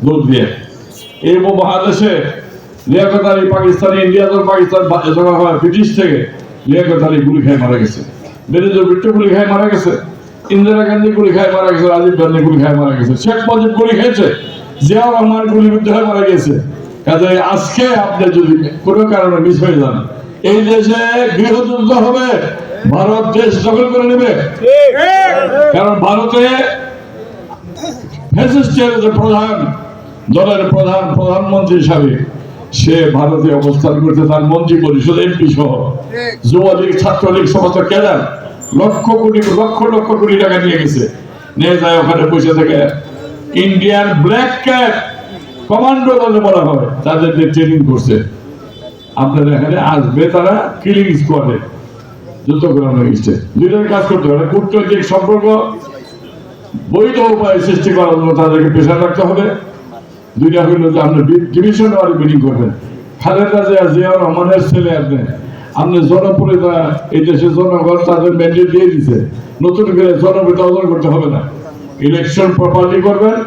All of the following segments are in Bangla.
দুধ দিয়ে। এই উপমহাদেশে লিয়াকত আলী পাকিস্তানি, ইন্ডিয়া তো পাকিস্তান হয় ব্রিটিশ থেকে, লিয়াকত আলী গুলি খায় মারা গেছে, বেনজির ভুট্টো গুলি খায় মারা গেছে, ইন্দিরা গান্ধী গুলি খায় মারা গেছে, রাজীব গান্ধী গুলি খায় মারা গেছে, শেখ মুজিব গুলি খেয়েছে, জিয়াউর রহমান গুলিবিদ্ধ হয়ে মারা গেছে। কাজে আজকে আপনি যদি কোনো কারণে মিস হয়ে যান, এই দেশে গৃহযুদ্ধ হবে, ভারত দেশ দখল করে নেবে। কারণ ভারতে ফ্যাসিস্টের যে প্রধান দলের প্রধানমন্ত্রী হিসাবে সে ভারতে অবস্থান করতে, তার মন্ত্রী পরিষদ এমপি সহ যুবলীগ ছাত্রলীগ সমস্ত ক্যাডার লক্ষ কোটি টাকা নিয়ে গেছে, নিয়ে যায় ওখানে বসে থেকে ইন্ডিয়ান ব্ল্যাক ক্যাট কমান্ডো দলে বলা হয়, তাদেরকে ট্রেনিং করছে। আপনাদের এখানে আসবে তারা কিলিং স্কোয়াডে, যুদ্ধ করানো হয়েছে। দুইটার কাজ করতে হবে, কূটনৈতিক সম্পর্ক বৈধ উপায় সৃষ্টি করার জন্য তাদেরকে প্রেশার রাখতে হবে। দুইটা হইল যে আপনি ডিভিশন ওয়ারি মিটিং করবেন। খালেদা জিয়াউর রহমানের ছেলে আপনি জনপ্রিয়তা, এই দেশের জনগণ তাদের ম্যান্ডেট দিয়ে দিছে, নতুন করে জনপ্রিয়তা অর্জন করতে হবে না। ইলেকশন প্রপারলি করবেন,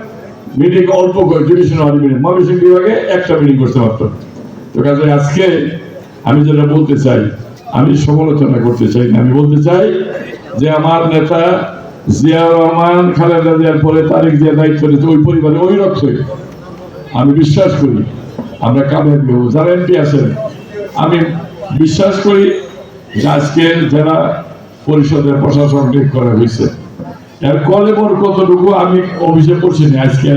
মিটিং অল্প করে ডিভিশন ওয়ারি মিটিং, ময়মনসিংহ বিভাগে একটা মিটিং করতে পারতো। তো কাজে আজকে আমি যেটা বলতে চাই, আমি সমালোচনা করতে চাই না, আমি বলতে চাই যে আমার নেতা জিয়াউর রহমান, খালেদা জিয়ার পরে তারেক জিয়া দায়িত্ব নিতে, ওই পরিবারে ওই রক্তই আমি বিশ্বাস করি আমরা কামিয়াবি হব। যারা এমপি আছেন, আমি বিশ্বাস করি যে আজকে যারা পরিষদের প্রশাসন ঠিক করা হয়েছে, এর কলেবর কতটুকু আমি অভিযোগ করছি না, আজকে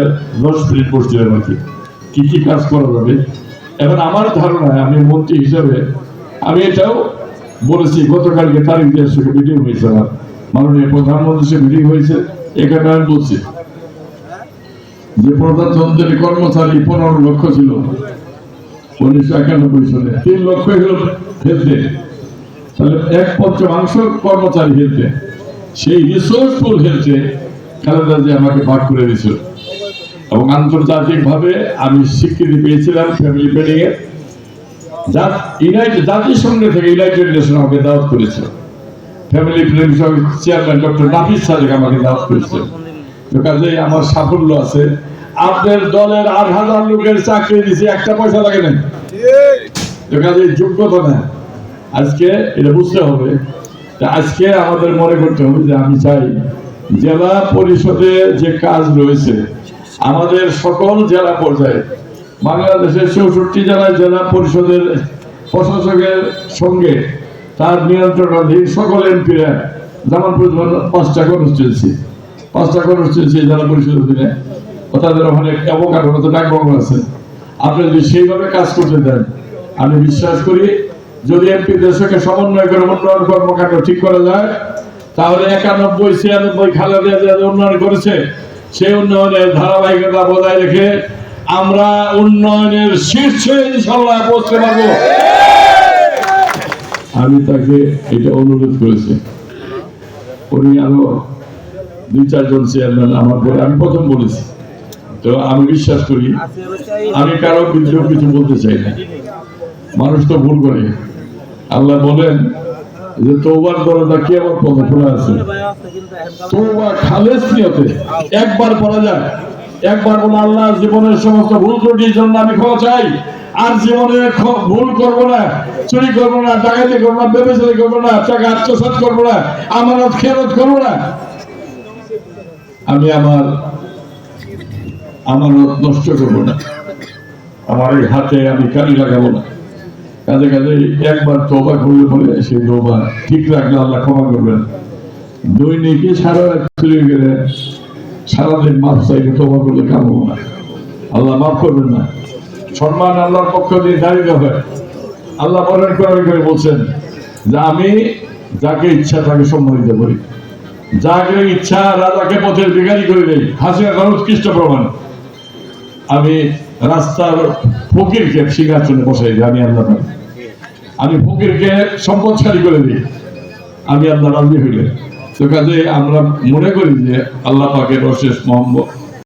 10 মিনিট পড়ছিলাম আর কি কি কাজ করা যাবে। এখন আমার ধারণায় আমি মন্ত্রী হিসাবে আমি এটাও বলেছি, গতকালকে তারেক জিয়ার সঙ্গে মিটিং হয়েছে, আমার মাননীয় প্রধানমন্ত্রীর সঙ্গে মিটিং হয়েছে, এখানে আমি বলছি যে প্রজাতন্ত্রের কর্মচারী 15 লক্ষ ছিল 1991 সালে, 3 লক্ষ হল হেলথে, তাহলে 1/5 কর্মচারী হেলথে। সেই রিসোর্সফুল হেলথে খালেদা জিয়া আমাকে ভাগ করে দিয়েছিল এবং আন্তর্জাতিক ভাবে আমি স্বীকৃতি পেয়েছিলাম ফ্যামিলি প্ল্যানিং এর। জাতিসংঘ থেকে ইউনাইটেড নেশন আমাকে দাওয়াত করেছিল, ফ্যামিলি প্ল্যানিং চেয়ারম্যান ডক্টর নাফিস সাদেক আমাকে দাওয়াত করেছিল। তো কাজে আমার সাফল্য আছে। আপনার দলের 8,000 লোকের চাকরি দিয়েছে, একটা পয়সা লাগে না। তো কাজে যোগ্যতা না, আজকে এটা বুঝতে হবে। আজকে আমাদের মনে করতে হবে যে আমি চাই জেলা পরিষদে যে কাজ রয়েছে আমাদের সকল জেলা পর্যায়ে, বাংলাদেশের 64 জেলায় জেলা পরিষদের প্রশাসকের সঙ্গে তার নিয়ন্ত্রণাধীন সকল এমপিরা, জামালপুর 5টা কনস্টিটুয়েন্সি জেলা পরিষদের অধীনে, তাদের ওখানে অবকাঠামো মতো ডাকবাংলো আছে। আপনি যদি সেইভাবে কাজ করতে দেন, আমি বিশ্বাস করি যদি এমপিদের সঙ্গে সমন্বয় করে উন্নয়ন কর্মকাণ্ড ঠিক করা যায়, তাহলে 91-96 খালেদা জিয়া উন্নয়ন করেছে, সেই উন্নয়নের ধারাবাহিকতা বজায় রেখে আমরা উন্নয়নের শীর্ষে ইনশাআল্লাহ পৌঁছতে পারবো। আমি তাকে এটা অনুরোধ করেছি। উনি আরো 2-4 জন চেয়ারম্যান আমার পরে, আমি প্রথম বলেছি। তো আমি বিশ্বাস করি, আমি কারো বিরুদ্ধে কিছু বলতে চাই না, মানুষ তো ভুল করে। আল্লাহ বলেন যে তওবার দরজা কিয়ামত পর্যন্ত খোলা আছে, তওবা খালেস নিয়তে একবার পড়া যায়, একবার বলে আল্লাহ জীবনের সমস্ত ভুল ত্রুটির জন্য আমি ক্ষমা চাই, আর জীবনে ভুল করবো না, চুরি করবো না, ডাকাতি করবো না, ব্যভিচার করবো না, টাকা আত্মসাৎ করবো না, আমানত খেয়ানত করবো না, আমি আমার আমানত নষ্ট করবো না, আমার এই হাতে আমি কালি লাগাবো না। কাজে কাজে একবার তওবা করলে পরে সেই তওবা ঠিক রাখলে আল্লাহ ক্ষমা করবেন। দৈনিকই সারা রাত চুরি করে সারাদিন মাফ চাইলে তওবা করলে কাম হবে না, আল্লাহ মাফ করবেন না। সম্মান আল্লাহর পক্ষ দিয়ে দাঁড়িয়ে হয়। আল্লাহ বলেন করে বলছেন যে আমি যাকে ইচ্ছা তাকে সম্মানিত করি, যাকে ইচ্ছা রাজাকে পথের ভিখারি করে দেই। হাসিনা খান উৎকৃষ্ট প্রমাণ। আমি রাস্তার ফকিরকে সিংহাসনে বসাই দিই, আমি আল্লাহ। আমি ফকিরকে সম্পদশালী করে দিই, আমি আল্লাহ রাজি হইলে। তো কাজে আমরা মনে করি যে আল্লাহ পাকের অশেষ